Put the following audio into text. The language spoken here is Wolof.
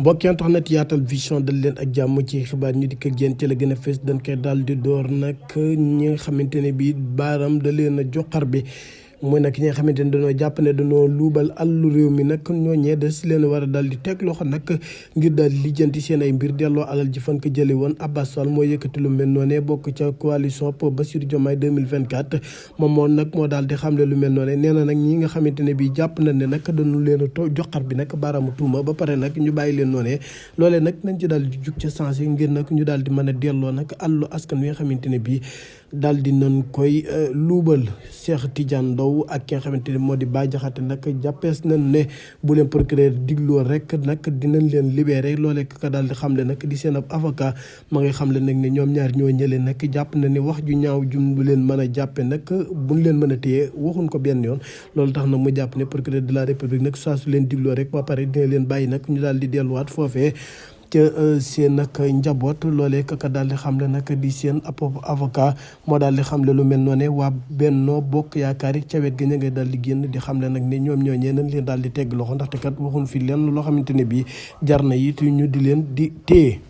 mbokk yi tax na Yaatal Vision dal leen ak jàmm ci xibaar ñu dikk ak yéen ci la gën a fees dañ koy daal di door nag ñi nga xamante ne bii baaram da leen a joxar bi mooy nag ñi nga xamante ne dañoo jàpp ne dañoo luubal àllu réew mi nag ñooñee des leen war a daal di teg loxo nag ngir daal di lijjanti seen ay mbir delloo alal ji fan ko jëlee woon. Abass Fall mooy yëkkati lu mel noonee bokk ca coalition pour Bassirou Diomaye 2024 moom nag moo daal di xamle lu mel noonee nee na nag ñi nga xamante ne bii jàpp nañ ne nag dañu leen a joxar bi nag baaraamu tuuma ba pare nag ñu bàyyi leen noonee loolee nag nañ ci daal di jug ca sens ngir nag ñu daal di mën a delloo nag àllu askan wi nga xamante ne bii daal di nañ koy luubal. Cheikh Tidiane Ndao ak ki nga xamante ne moo di Bah Diakhaté nag jàppees nañ ne bu leen procureur digloo rek nag dinañ leen libéré loolee ka daal di xamle nag di seen ab avocat ma ngay xamle nag ne ñoom ñaar ñoo ñële nag jàpp na ni wax ju ñaaw jum bu leen mën a jàppe nag buñ leen mën a téye waxuñ ko benn yoon loolu tax na mu jàpp ne procureur de la république nag saa su leen digloo rek ba pare dina leen bàyyi nag ñu daal di delluwaat foofee ca seen nag njaboot loolee kaka daal di xamle nag di seen avocat moo daal di xamle lu mel noonu waa Benno Bokk Yaakaar yi ca wet ga ña ngay daal di génn di xamle nag ne ñoom ñooñee nañ leen daal di tegg loxo ndaxte kat waxuñ fi lenn loo xamante ne bii jar na it ñu di leen di téye.